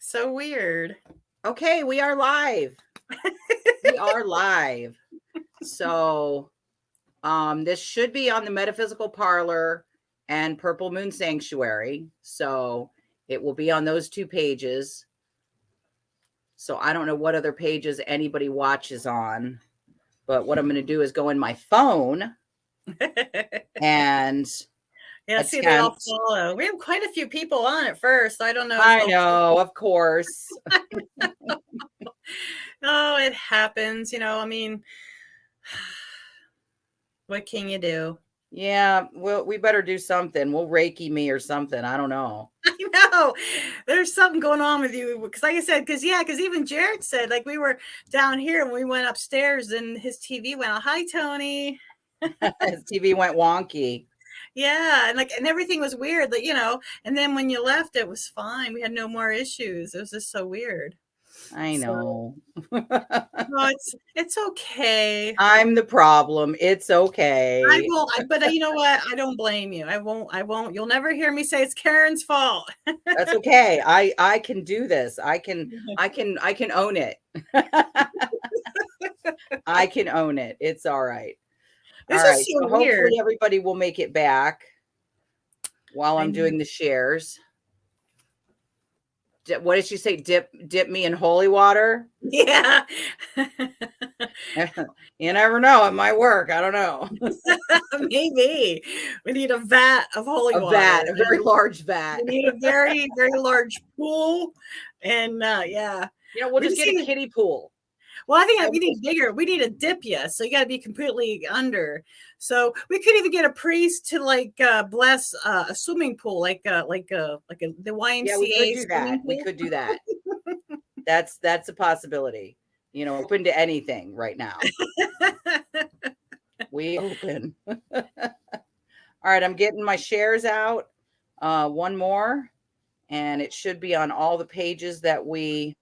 So weird. Okay, we are live. We are live. So, this should be on the Metaphysical Parlor and Purple Moon Sanctuary. So, it will be on those two pages. So, I don't know what other pages anybody watches on, but what I'm going to do is go in my phone and Yeah, see, they all attempt. follow. We have quite a few people on at first. I don't know if I they'll. know, of course. Oh, it happens. I mean, what can you do? Yeah, well, we better do something. We'll Reiki me or something. I don't know. I know there's something going on with you because, like I said, because even Jared said, like, we were down here and we went upstairs and his TV went, oh, hi, Tony. His TV went wonky. Yeah, and everything was weird, and then when you left, it was fine. We had no more issues. It was just so weird. I know. No, it's okay. I'm the problem. It's okay. I won't, but you know what? I don't blame you. I won't. You'll never hear me say it's Karen's fault. That's okay. I can do this. I can own it. I can own it. It's all right. This All is right. so So weird. hopefully everybody will make it back while I'm know. doing the shares. What did she say? Dip me in holy water? Yeah. You never know. It might work. I don't know. Maybe. We need a vat of holy water. A very large vat. We need a very, very large pool. And yeah. We'll just get a kiddie pool. Well, I think we need bigger. We need a dipya, so you got to be completely under. So we could even get a priest to bless a swimming pool, like the YMCA. Yeah, we could do that. We could do that. That's a possibility. Open to anything right now. We open. All right, I'm getting my shares out. One more, and it should be on all the pages that we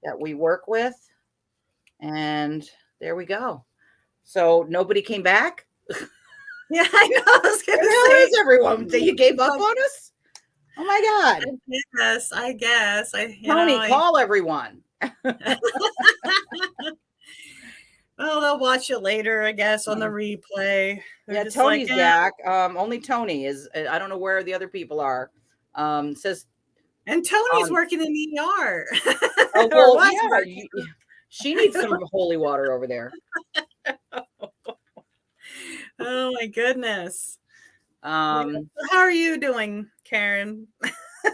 work with. And there we go. So nobody came back? Yeah, I know. Where is everyone? You gave up on us? Oh my God. I guess. Tony, call everyone. Well, they'll watch it later, I guess, on the replay. Yeah, Tony's back. Only Tony is. I don't know where the other people are. Says. And Tony's working in the ER. Oh, well, yeah. She needs some holy water over there. Oh my goodness. How are you doing, Karen?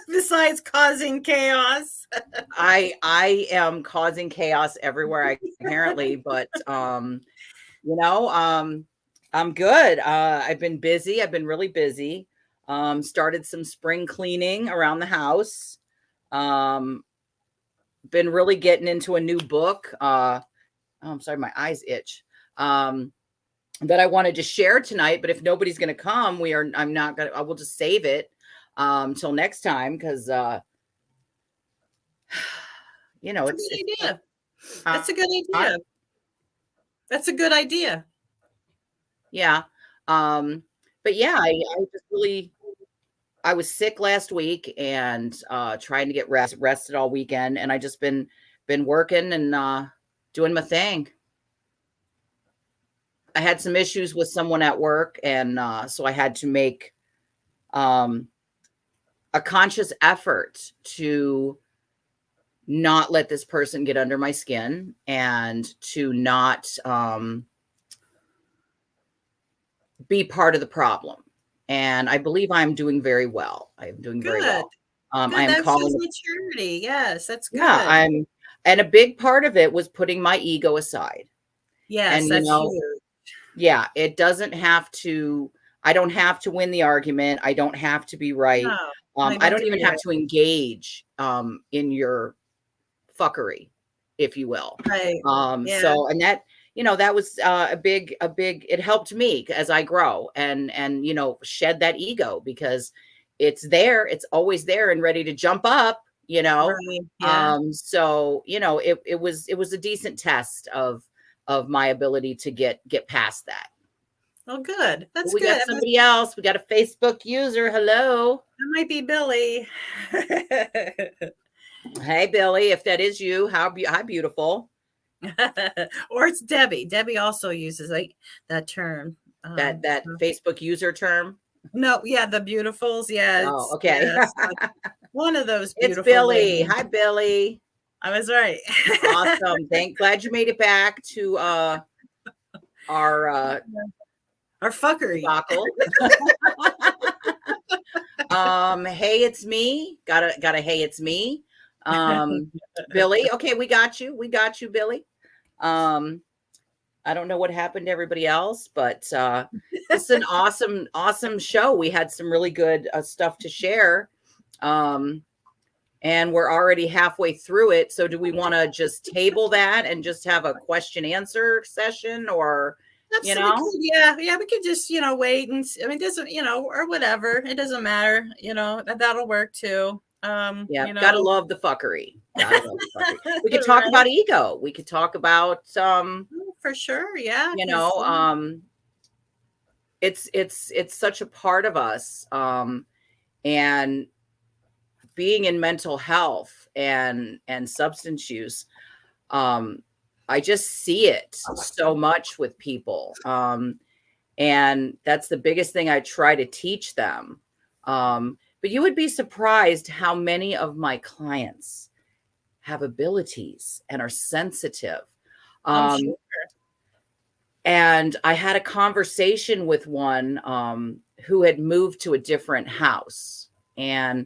Besides causing chaos. I am causing chaos everywhere apparently, but I'm good. I've been busy. I've been really busy. Started some spring cleaning around the house. Been really getting into a new book. I'm sorry, my eyes itch. That I wanted to share tonight, but if nobody's going to come, I will just save it till next time because That's a good idea. That's a good idea. That's a good idea. Yeah. But yeah, I just really, I was sick last week and trying to get rested all weekend, and I just been working and doing my thing. I had some issues with someone at work, and so I had to make a conscious effort to not let this person get under my skin and to not be part of the problem. And I believe I'm doing very well. I am doing very well. I am calling maturity. Yes, that's good. Yeah, and a big part of it was putting my ego aside. Yes, and that's huge. Yeah, it doesn't have to. I don't have to win the argument. I don't have to be right. No, I don't even have to engage in your fuckery, if you will. Right. Yeah. So, and that, that was a big, it helped me as I grow and, shed that ego because it's there. It's always there and ready to jump up, Right. Yeah. So, it was a decent test of my ability to get past that. Oh, good. That's good. We got somebody else. We got a Facebook user. Hello. That might be Billy. Hey, Billy, if that is you, hi, beautiful. Or it's Debbie. Debbie also uses that term. That Facebook user term. No, yeah, the beautifuls. Yeah, Oh, okay. one of those It's beautiful Billy. women. Hi, Billy. I was right. Awesome. Glad you made it back to our fuckery. debacle. Hey, it's me. Got a hey, it's me. Billy. Okay, we got you. We got you, Billy. I don't know what happened to everybody else, but this is an awesome show. We had some really good stuff to share. And we're already halfway through it. So do we want to just table that and just have a question answer session, or, you know? Yeah, we could just, wait and I mean, it doesn't, or whatever. It doesn't matter, that'll work too. Yeah, gotta love the fuckery. Gotta love the fuckery. We could talk about ego. We could talk about for sure, yeah. It's such a part of us. And being in mental health and substance use, I just see it so much with people. And that's the biggest thing I try to teach them. But you would be surprised how many of my clients have abilities and are sensitive. I'm sure. And I had a conversation with one who had moved to a different house. And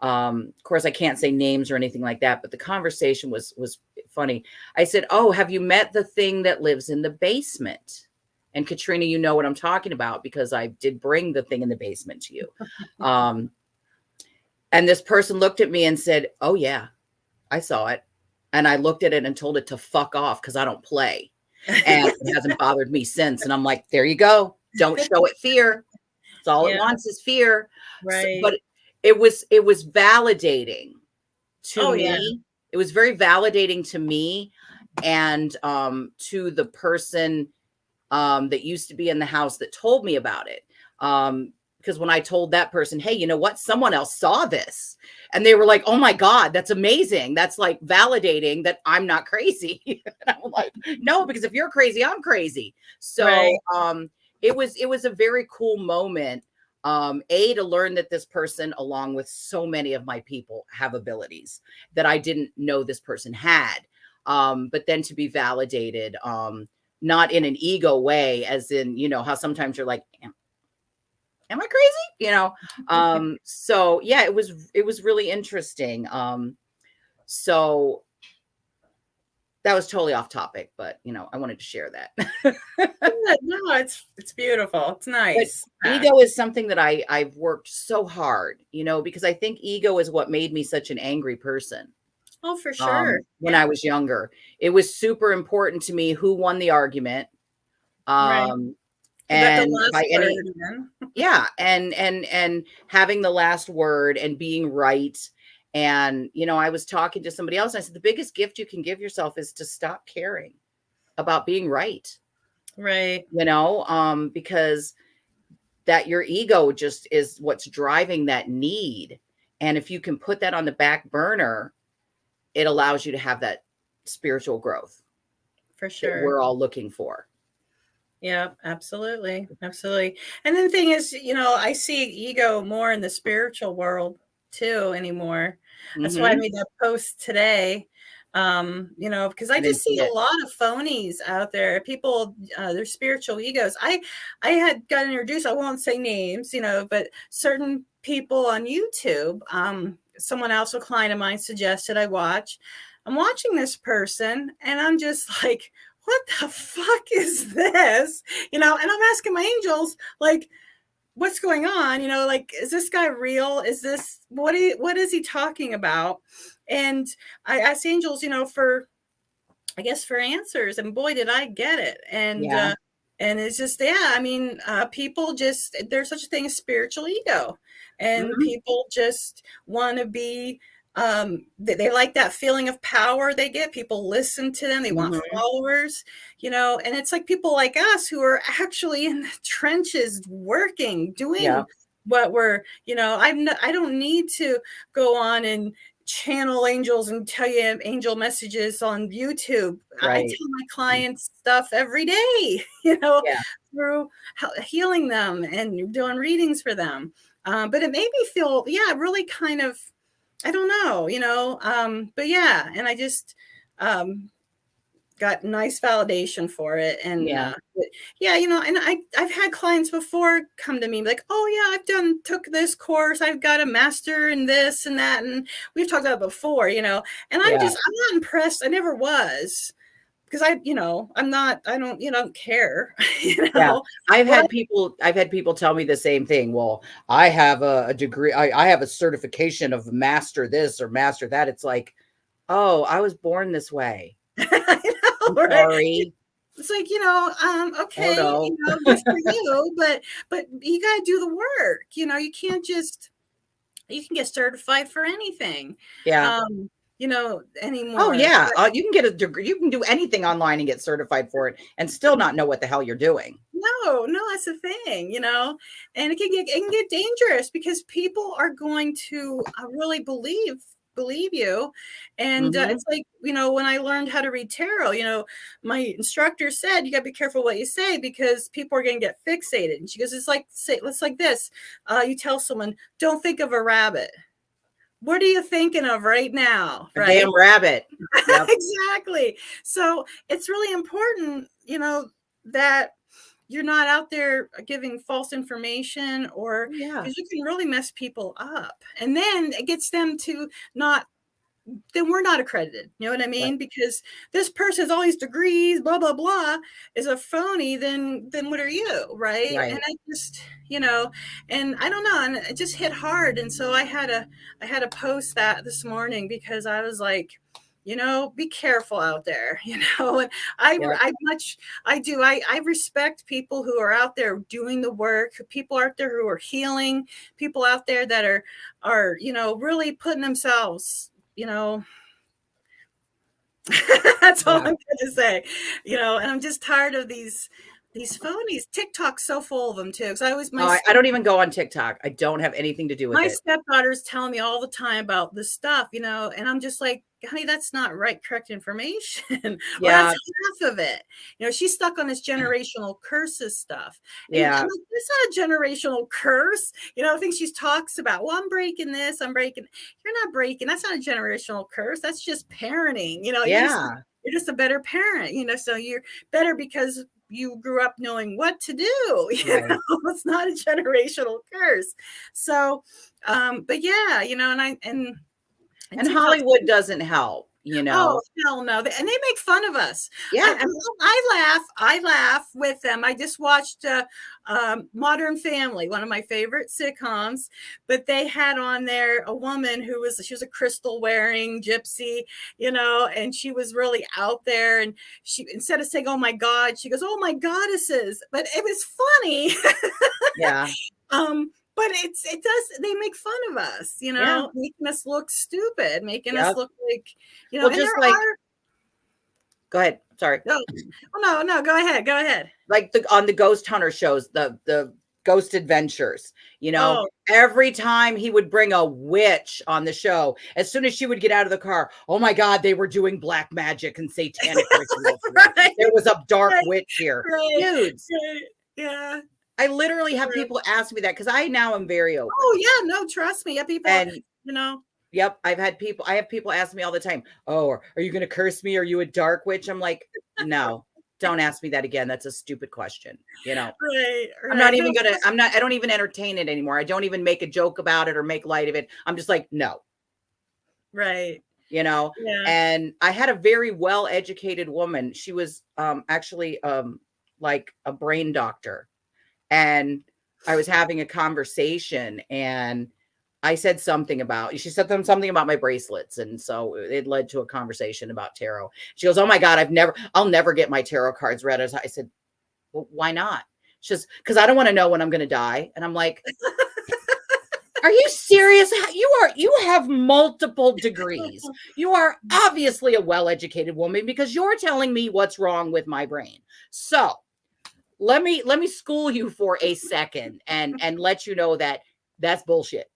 of course, I can't say names or anything like that, but the conversation was funny. I said, "Oh, have you met the thing that lives in the basement?" And Katrina, you know what I'm talking about because I did bring the thing in the basement to you. And this person looked at me and said, "Oh yeah, I saw it." And I looked at it and told it to fuck off because I don't play. And it hasn't bothered me since. And I'm like, there you go. Don't show it fear. It's all it wants is fear. Right. But it was validating to me. Yeah. It was very validating to me and to the person that used to be in the house that told me about it. Because when I told that person, hey, you know what? Someone else saw this. And they were like, oh my God, that's amazing. That's like validating that I'm not crazy. And I'm like, no, because if you're crazy, I'm crazy. So it was a very cool moment. To learn that this person, along with so many of my people, have abilities that I didn't know this person had. But then to be validated, not in an ego way, as in, how sometimes you're like, am I crazy? So yeah, it was really interesting. So that was totally off topic, but I wanted to share that. No, it's beautiful. It's nice. But ego is something that I've worked so hard, because I think ego is what made me such an angry person. Oh, for sure. When I was younger, it was super important to me who won the argument. And by any, yeah, and having the last word and being right. And, I was talking to somebody else and I said, the biggest gift you can give yourself is to stop caring about being right. Right. Because that your ego just is what's driving that need. And if you can put that on the back burner, it allows you to have that spiritual growth. For sure. That we're all looking for. Yeah, absolutely. Absolutely. And then the thing is, I see ego more in the spiritual world too anymore. That's why I made that post today. Because I just see a lot of phonies out there. People, their spiritual egos. I had got introduced, I won't say names, but certain people on YouTube, someone else, a client of mine, suggested I watch. I'm watching this person and I'm just like, what the fuck is this? And I'm asking my angels, like, what's going on? Like, is this guy real? Is this, what is he talking about? And I asked angels, for answers, and boy, did I get it. And, and it's just, people just, there's such a thing as spiritual ego, and people just want to be, they like that feeling of power they get. People listen to them. They want followers, and it's like people like us who are actually in the trenches working, doing what we're, I don't need to go on and channel angels and tell you angel messages on YouTube. I Right. tell my clients stuff every day, you know, Yeah. through healing them and doing readings for them. But it made me feel, yeah, really kind of, I don't know, you know, but yeah, and I just got nice validation for it. And Yeah. yeah, you know, and I've had clients before come to me like, oh yeah, took this course, I've got a master in this and that, and we've talked about it before, you know, and I'm Yeah. not impressed. I never was, because you know, I don't, you know, don't care, you Yeah. know. I've What had people tell me the same thing. Well, I have a degree, I have a certification of master this or master that. It's like, oh, I was born this way. I I'm know, right? sorry. It's like, you know, Oh okay, you no. know, good for you, but you got to do the work. You know, you can't just, you can get certified for anything, Yeah. um, you know, Oh anymore. yeah. You can get a degree. You can do anything online and get certified for it and still not know what the hell you're doing. No, no, that's the thing, you know, and it can get dangerous because people are going to really believe you, and Hmm. it's like, you know, when I learned how to read tarot, you know, my instructor said you got to be careful what you say because people are going to get fixated. And she goes, it's like say it's like this: you tell someone, don't think of a rabbit. What are you thinking of right now, A damn right? rabbit. Yep. Exactly. So it's really important, you know, that you're not out there giving false information, or Oh yeah. because you can really mess people up. And then it gets them to not, then we're not accredited. You know what I Right. mean? Because this person has all these degrees, blah, blah, blah, is a phony, then what are you? Right. And Right. I just, you know, and I don't know. And it just hit hard. And so I had to post that this morning because I was like, you know, be careful out there, you know. And Yep. I respect people who are out there doing the work, people out there who are healing, people out there that are, you know, really putting themselves, you know, that's all I'm Yeah. going to say, you know. And I'm just tired of these phonies. TikTok's so full of them too. Because I always Oh, I don't even go on TikTok. I don't have anything to do with my it. stepdaughter's telling me all the time about this stuff, you know, and I'm just like, honey, that's not right, correct information, or that's Yeah. half of it. You know, she's stuck on this generational curses stuff. And I'm Yeah. like, it's not a generational curse. You know, things she talks about. Well, I'm breaking this, I'm breaking. You're not breaking. That's not a generational curse. That's just parenting. You know, Yeah. you're just a better parent, you know, so you're better because you grew up knowing what to do. You know, Right. it's not a generational curse. So but yeah, you know, and And TikTok. Hollywood doesn't help, you Oh know. hell no! And they make fun of us. Yeah. I laugh with them. I just watched Modern Family, one of my favorite sitcoms. But they had on there a woman she was a crystal wearing gypsy, you know, and she was really out there. And she, instead of saying "Oh my God," she goes "Oh my goddesses." But it was funny. Yeah. But it does, they make fun of us, you Yeah. know, making us look stupid, making us Yep. look like, you know, Well, and there just like are go ahead. Sorry. no, oh no, go ahead, go ahead. Like on the ghost hunter shows, the ghost adventures, you know, Oh, every time he would bring a witch on the show, as soon as she would get out of the car, oh my God, they were doing black magic and satanic rituals here. right, There was a dark right, witch here. right, Dudes, right, yeah, I literally have true. people ask me that because I now am very open. Oh yeah, no, trust me, yeah, people, And you know, yep, I have people ask me all the time, oh, are you going to curse me? Are you a dark witch? I'm like, no, don't ask me that again. That's a stupid question. You know, right, right, no, I don't even entertain it anymore. I don't even make a joke about it or make light of it. I'm just like, no, right, you know. yeah, And I had a very well educated woman. She was actually like a brain doctor. And I was having a conversation and she said something about my bracelets. And so it led to a conversation about tarot. She goes, oh my God, I'll never get my tarot cards read. I said, well, why not? She says, because I don't want to know when I'm going to die. And I'm like, are you serious? You have multiple degrees. You are obviously a well-educated woman because you're telling me what's wrong with my brain. So let me school you for a second and let you know that that's bullshit.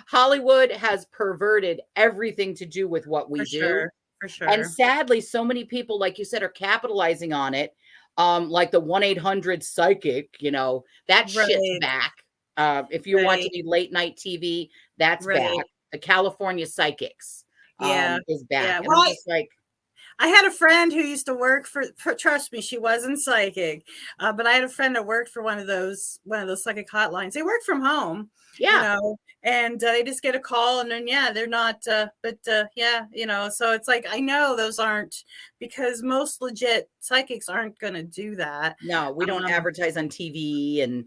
Hollywood has perverted everything to do with what For we do. sure. For And sure. sadly, so many people, like you said, are capitalizing on it. Like the 1-800 psychic, that shit's Right. back. If you watch Right. any late night TV, that's back. Right. The California psychics Yeah. is back. Yeah. And Well, I'm just like, I had a friend who used to work trust me, she wasn't psychic, but I had a friend that worked for one of those psychic hotlines. They work from home, yeah, and they just get a call, and then yeah, they're not. But yeah, so it's like I know those aren't because most legit psychics aren't going to do that. no, we don't Um, advertise on TV. And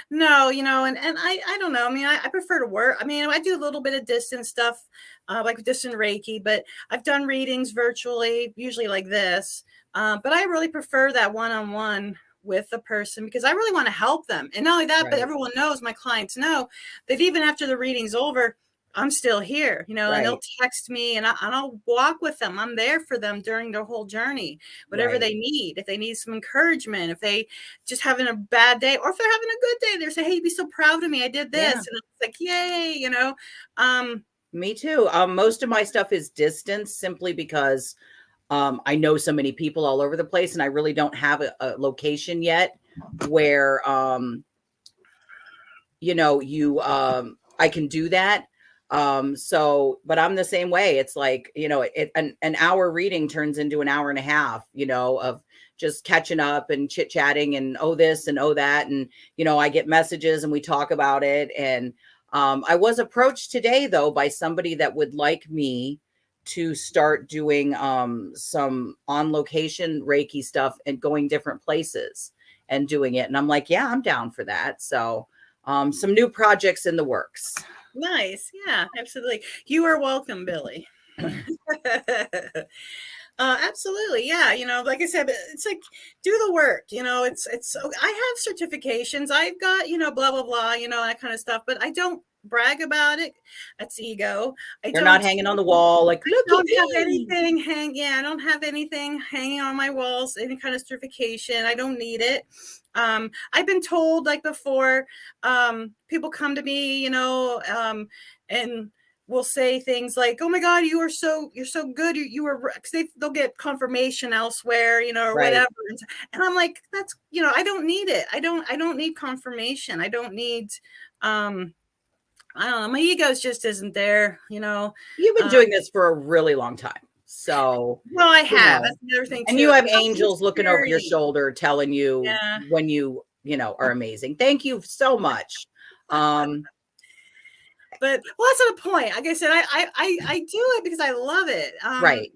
no, and I don't know. I mean, I prefer to work. I mean, I do a little bit of distance stuff, like distant Reiki, but I've done readings virtually, usually like this. But I really prefer that one-on-one with the person because I really want to help them. And not only that, but right, everyone knows, my clients know that even after the reading's over, I'm still here, and they'll right, text me and I'll walk with them. I'm there for them during their whole journey, whatever right. they need. If they need some encouragement, if they just having a bad day, or if they're having a good day, they're saying, "Hey, be so proud of me. I did Yeah, this." And it's like, yay. Um, me too. Most of my stuff is distance simply because I know so many people all over the place, and I really don't have a location yet where I can do that. But I'm the same way. It's like, an hour reading turns into an hour and a half, of just catching up and chit chatting and oh this and oh that. And, I get messages and we talk about it. And I was approached today though by somebody that would like me to start doing some on location Reiki stuff and going different places and doing it. And I'm like, yeah, I'm down for that. So some new projects in the works. nice. Yeah, absolutely. You are welcome, Billy. Absolutely. Yeah. Like I said, it's like do the work, I have certifications. I've got, blah, blah, blah, that kind of stuff, but I don't brag about it. That's ego. I They're not don't hanging on the wall like, look at don't have me. anything I don't have anything hanging on my walls, any kind of certification. I don't need it. I've been told like before, people come to me, and will say things like, "Oh my God, you're so good. You were," because they'll get confirmation elsewhere, or Right. whatever. And I'm like, that's, I don't need it. I don't need confirmation. I don't need, I don't know. My ego just isn't there. You've been Um, doing this for a really long time. So, well, I have. That's the other thing and you too. have Holy angels looking over your Spirit. shoulder telling you Yeah. when are amazing. Thank you so much. Um, But well, that's not the point. Like I said, I do it because I love it. right.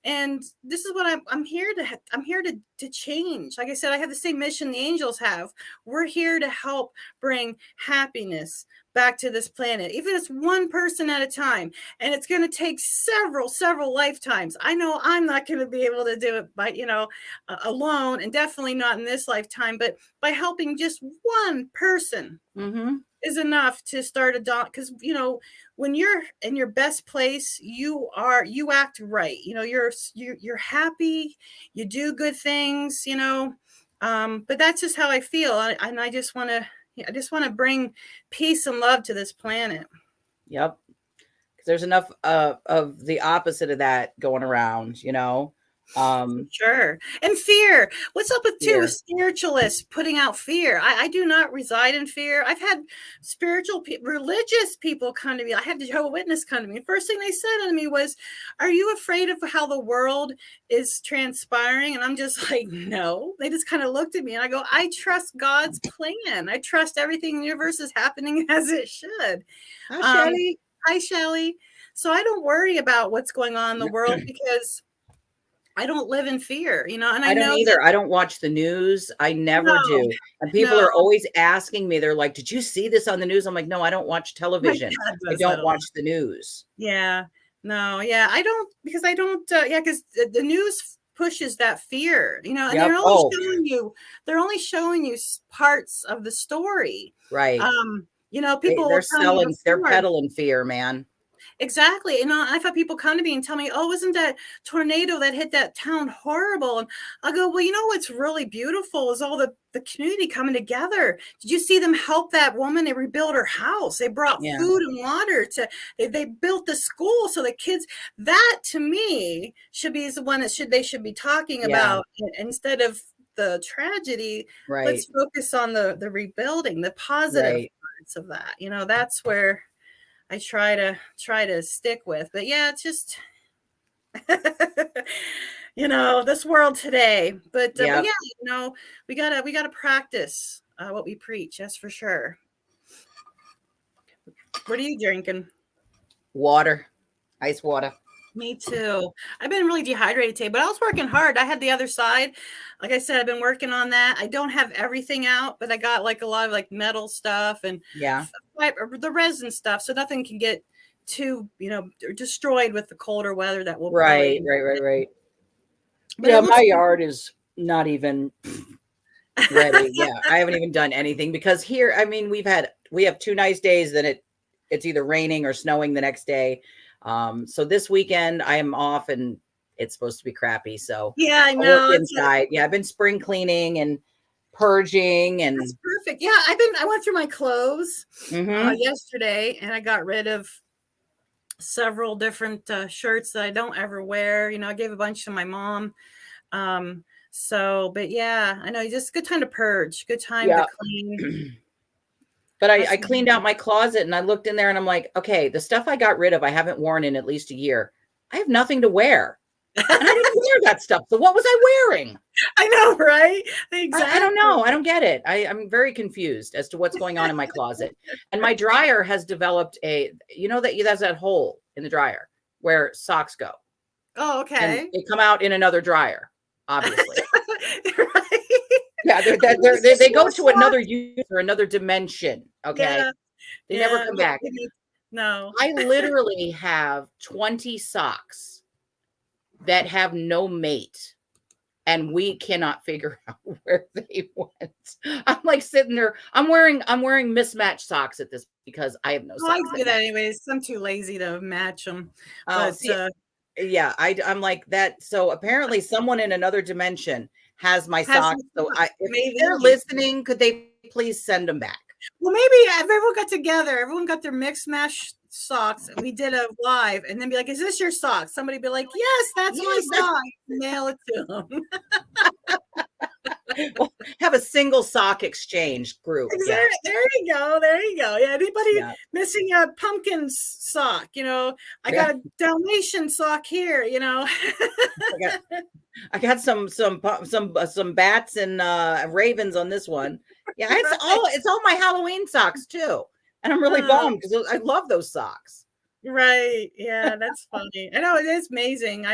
And this is what I'm here to. I'm here to change. Like I said, I have the same mission the angels have. We're here to help bring happiness back to this planet, even if it's one person at a time. And it's going to take several lifetimes. I know I'm not going to be able to do it by alone, and definitely not in this lifetime. But by helping just one person Mm-hmm. is enough to start a dot, because when you're in your best place, you act right, you're happy, you do good things, but that's just how I feel. And I just want to bring peace and love to this planet. Yep. 'Cause there's enough of the opposite of that going around. Um, Sure. And fear. What's up with too with Fear. spiritualists putting out fear? I do not reside in fear. I've had religious people come to me. I had the Jehovah's Witness come to me. First thing they said to me was, "Are you afraid of how the world is transpiring?" And I'm just like, "No." They just kind of looked at me and I go, "I trust God's plan. I trust everything in the universe is happening as it should." Hi, Um, Shelly. Hi, Shelley. So I don't worry about what's going on in the world because I don't live in fear, and I I don't know that either. I don't watch the news. I never no, do. And people no, are always asking me, they're like, "Did you see this on the news?" I'm like, "No, I don't watch my television. dad I does that don't a lot. watch the news." Yeah, no, yeah, I don't because I don't, yeah, because the news pushes that fear, and Yep. Oh, they're only showing you parts of the story. right. People They're will tell you selling, they're before. peddling fear, man. Exactly. And I've had people come to me and tell me, "Oh, isn't that tornado that hit that town horrible?" And I go, "Well, you know what's really beautiful is all the community coming together. Did you see them help that woman? They rebuilt her house. They brought Yeah. food and water to. They built the school so the kids. That to me should be the one that they should be talking Yeah. about instead of the tragedy. Right. Let's focus on the rebuilding, the positive Right. parts of that. You know, that's where." I try to stick with. But yeah, it's just you know, this world today. But Yep. yeah, you know, we gotta practice what we preach. That's for sure. What are you drinking? Water. Ice water. Me too. I've been really dehydrated today, but I was working hard. I had the other side. Like I said, I've been working on that. I don't have everything out, but I got like a lot of like metal stuff and Yeah. the resin stuff, so nothing can get too, you know, destroyed with the colder weather that we'll probably Right. be. Right. Right. Right. But Yeah. it My looks yard is not even ready. Yeah. I haven't even done anything because here, I mean, we have 2 nice days, then it's either raining or snowing the next day. So this weekend I am off and it's supposed to be crappy. So yeah, I I'll work know. inside. Yeah. I've been spring cleaning and purging That's and perfect. Yeah, I went through my clothes hmm yesterday, and I got rid of several different shirts that I don't ever wear. You know, I gave a bunch to my mom. Um, but yeah, I know just good time to purge, good time to yeah. clean. But I That's cleaned out my closet and I looked in there and I'm like, okay, the stuff I got rid of, I haven't worn in at least a year. I have nothing to wear. And I didn't wear that stuff. So what was I wearing? I know, right? I don't know. Exactly. I don't get it. I'm very confused as to what's going on in my closet. And my dryer has developed that's that hole in the dryer where socks go. Oh, And okay. they come out in another dryer, obviously. Right. Yeah, It's just they go more to another socks. use or another dimension. Okay. Yeah, They never yeah. come back. No. I literally have 20 socks that have no mate and we cannot figure out where they went. I'm like sitting there. I'm wearing mismatched socks at this because I have no Oh, I socks that do that match. anyways. I'm too lazy to match them. But See, yeah, I'm like that. So apparently someone in another dimension has my has socks. So if they're maybe. listening, could they please send them back? Well, maybe if everyone got together, everyone got their mix match socks, and we did a live, and then be like, "Is this your sock?" Somebody be like, "Yes, that's my Yes, sock." Mail it to them. well, have a single sock exchange group. Yeah, Exactly. There you go. There you go. Yeah. Anybody yeah, missing a pumpkin sock? You know, I yeah. got a Dalmatian sock here. You know. I got I got some bats and ravens on this one. Yeah, Right. it's all my Halloween socks too, and I'm really Oh, bummed because I love those socks. right. Yeah, that's funny. I know it is amazing.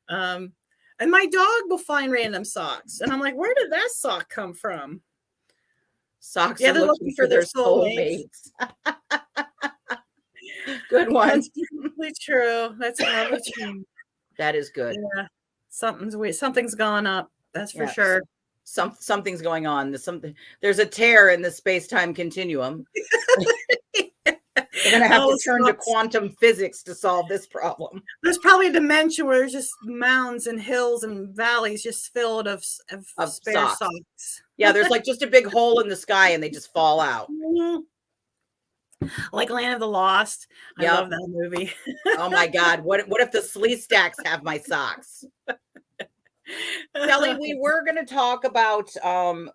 Um, and my dog will find random socks, and I'm like, where did that sock come from? Socks Yeah, are they're looking looking for for their their soulmates. soulmates. Good one. That's probably true. That's probably true. That is good. Yeah, something's weird. Something's gone up. That's for Yeah, sure. something's going on. There's a tear in the space time continuum. We're gonna have Oh, to turn to quantum physics to solve this problem. there's probably a dimension where there's just mounds and hills and valleys just filled of Of spare socks. socks. Yeah, there's like just a big hole in the sky and they just fall out. Mhm. Like Land of the Lost. I Yep. love that movie. Oh my God. What if the slee stacks have my socks? Kelly, we were going to talk about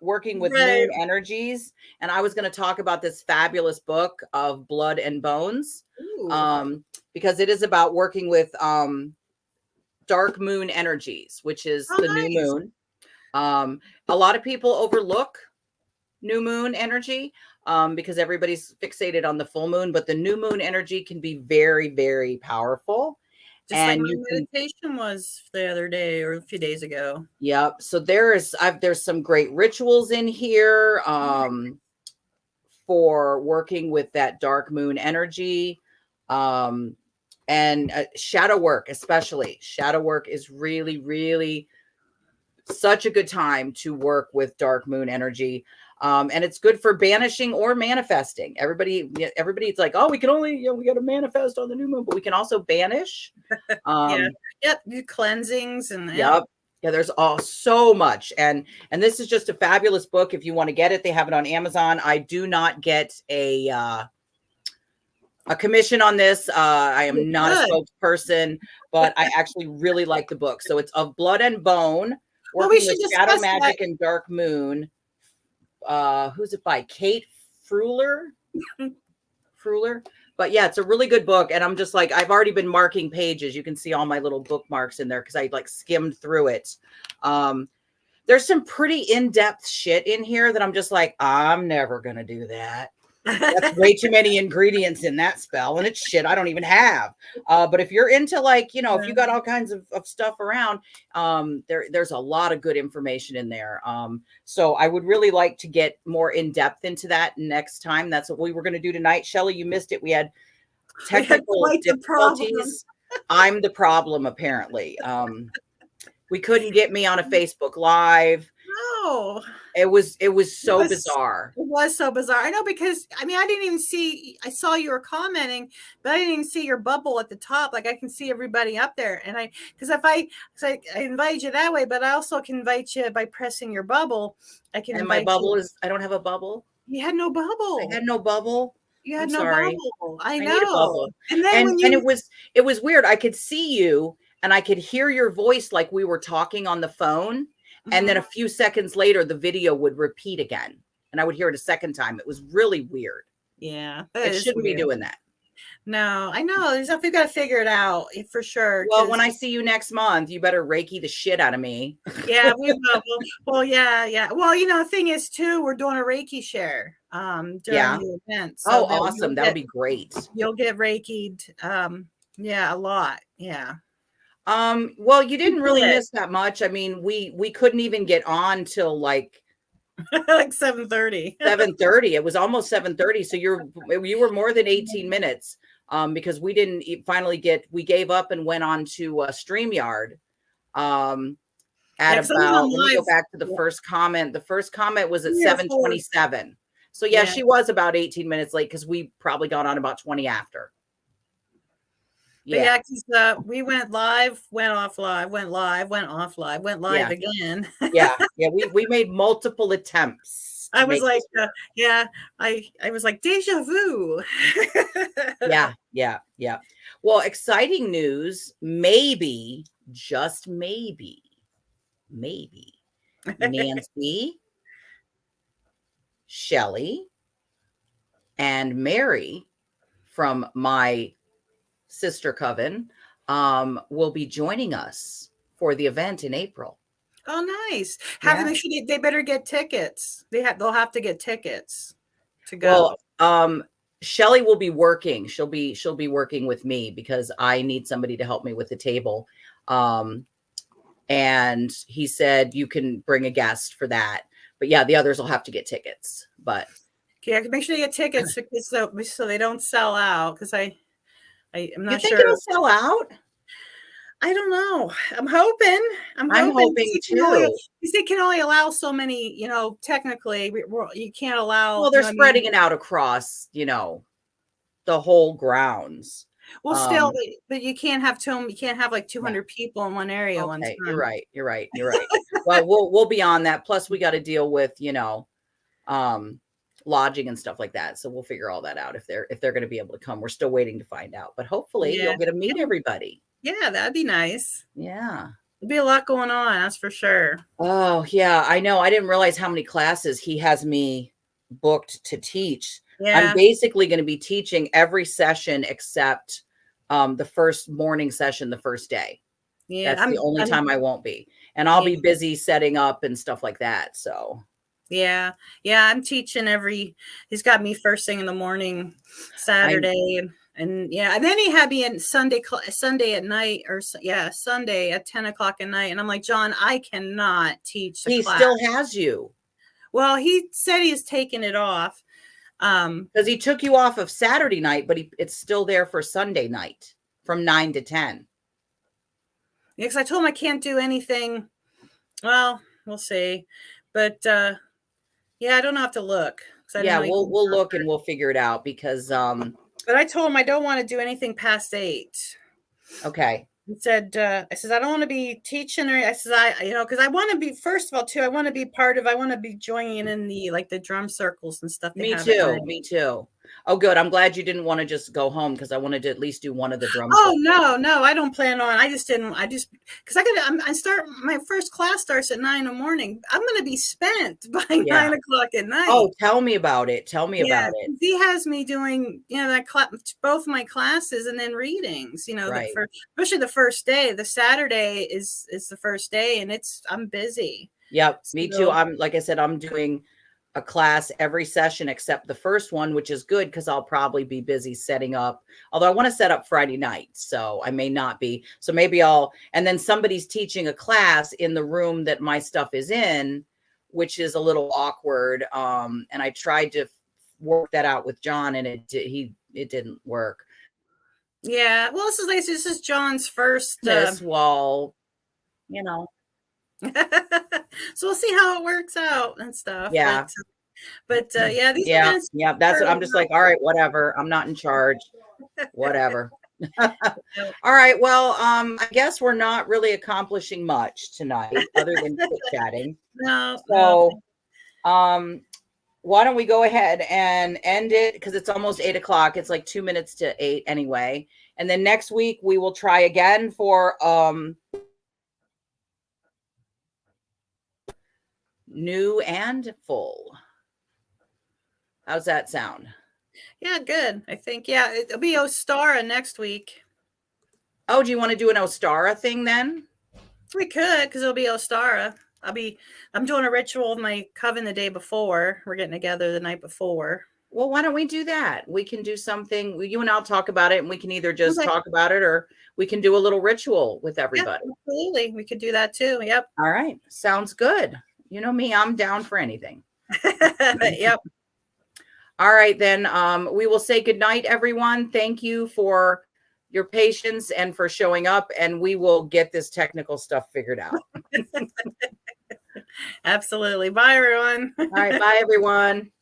working with Right. moon energies, and I was going to talk about this fabulous book of Blood and Bones, Ooh, because it is about working with dark moon energies, which is oh, the new nice. moon. A lot of people overlook new moon energy because everybody's fixated on the full moon, but the new moon energy can be very, very powerful. Just like And my you can meditation was the other day or a few days ago. Yep. So there's some great rituals in here for working with that dark moon energy. Um and shadow work, especially. Shadow work is really, really such a good time to work with dark moon energy. And it's good for banishing or manifesting. Everybody's like, oh, we can only, we got to manifest on the new moon, but we can also banish. Yeah. Um, Yep. Cleansings and yep. Yeah, there's all so much. And this is just a fabulous book. If you want to get it, they have it on Amazon. I do not get a commission on this. I am not a spokesperson, but I actually really like the book. So it's Of Blood and Bone, Well, we Working should with Shadow discuss that. Magic and Dark Moon. Who's it by? Kate Fruhler. But yeah, it's a really good book. And I'm just like, I've already been marking pages. You can see all my little bookmarks in there because I like skimmed through it. There's some pretty in-depth shit in here that I'm just like, I'm never going to do that. That's way too many ingredients in that spell, and it's shit I don't even have. But if you're into, like, if you got all kinds of stuff around, there's a lot of good information in there. So I would really like to get more in depth into that next time. That's what we were going to do tonight. Shelley, you missed it. We had technical difficulties. I'm the problem, apparently. We couldn't get me on a Facebook Live. No. It was so bizarre. It was so bizarre. I know, because I didn't even see, I saw you were commenting, but I didn't even see your bubble at the top. Like, I can see everybody up there. And because I invite you that way, but I also can invite you by pressing your bubble. I can. And my bubble is, I don't have a bubble. You had no bubble. I had no bubble. You had no bubble. I know. I need a bubble. And then and it was weird. I could see you and I could hear your voice like we were talking on the phone. And then a few seconds later, the video would repeat again. And I would hear it a second time. It was really weird. Yeah. It shouldn't be doing that. No, I know. We've got to figure it out for sure. Well, when I see you next month, you better Reiki the shit out of me. Yeah, we will. Well, yeah. Well, the thing is, too, we're doing a Reiki share during the event. So awesome. That'll be great. You'll get Reiki'd. Yeah, a lot. Yeah. Well, you didn't really miss that much. I mean, we couldn't even get on till like 7:30. 7:30. It was almost 7:30. So you were more than 18 minutes. Because we didn't we gave up and went on to StreamYard. At about, let me go back to the first comment. The first comment was at 7:27. So yeah, she was about 18 minutes late because we probably got on about 20 after. Yeah, because we went live, went off live, went live, went off live, went live again. yeah, we made multiple attempts. I was like, I was like, deja vu. Yeah. Well, exciting news. Maybe, just maybe, Nancy, Shelley, and Mary from my sister coven will be joining us for the event in April. Oh, nice. They better get tickets. They'll have to get tickets to go. Well, Shelley will be working. She'll be working with me because I need somebody to help me with the table. And he said you can bring a guest for that. But yeah, the others will have to get tickets. But yeah, make sure you get tickets so they don't sell out, because I'm not sure. You think it'll sell out? I don't know. I'm hoping too. They can only allow so many, technically you can't allow. Well, they're spreading it out across, the whole grounds. Well, still, but you can't have you can't have like 200 people in one area. Okay, you're right. Well, we'll be on that. Plus we got to deal with, lodging and stuff like that. So we'll figure all that out if they're going to be able to come. We're still waiting to find out, but hopefully you'll get to meet everybody. Yeah, that'd be nice. Yeah. There'd be a lot going on, that's for sure. Oh, yeah, I know. I didn't realize how many classes he has me booked to teach. Yeah. I'm basically going to be teaching every session except the first morning session, the first day. Yeah. That's the only time I won't be. And I'll be busy setting up and stuff like that. So yeah, I'm teaching he's got me first thing in the morning, Saturday, and then he had me in Sunday at night, Sunday at 10 o'clock at night. And I'm like, John, I cannot teach the class. He still has you. Well, he said he's taking it off. Because he took you off of Saturday night, but it's still there for Sunday night from 9 to 10. Yeah, because I told him I can't do anything. Well, we'll see. But Yeah, I don't have to look because I didn't Yeah, know you couldn't we'll look cover and it. we'll figure it out because But I told him I don't want to do anything past 8. okay. He said, I says, I don't want to be teaching, or I says, because I want to be, first of all, too, I want to be I want to be joining in the, like the drum circles and stuff they Me have at too. night. Me too. Oh, good. I'm glad you didn't want to just go home because I wanted to at least do one of the drum Oh, circles. no, no, I don't plan on, I just didn't, because I start, my first class starts at 9 in the morning. I'm going to be spent by Yeah. 9 o'clock at night. Oh, tell me about it. Tell me Yeah, about it. he has me doing, both my classes and then readings, that Right. for especially the first day. The Saturday is the first day and I'm busy. Yep. Me too. So, I'm like I said, I'm doing a class every session except the first one, which is good because I'll probably be busy setting up. Although I want to set up Friday night, so I may not be. So maybe and then somebody's teaching a class in the room that my stuff is in, which is a little awkward. And I tried to work that out with John, and it didn't work. yeah, well, this is John's first, Well, you know, so we'll see how it works out and stuff, yeah, yeah, these yeah, events yeah. That's are what I'm just like. All right, whatever. I'm not in charge. Whatever. about. All right. Well, I guess we're not really accomplishing much tonight other than chit chatting. No, no. So, um, why don't we go ahead and end it because it's almost 8 o'clock. It's like 2 minutes to 8 anyway. And then next week we will try again for new and full. How's that sound? Yeah, good. I think, yeah, it'll be Ostara next week. Oh, do you want to do an Ostara thing then? We could, because it'll be Ostara. I'm doing a ritual with my coven the day before. We're getting together the night before. Well, why don't we do that? We can do something. You and I'll talk about it, and we can either just Okay. talk about it or we can do a little ritual with Yeah, everybody. absolutely. We could do that too. Yep. All right. Sounds good. You know me, I'm down for anything. Yep. All right, then we will say good night, everyone. Thank you for your patience and for showing up, and we will get this technical stuff figured out. Absolutely. Bye, everyone. All right. Bye, everyone.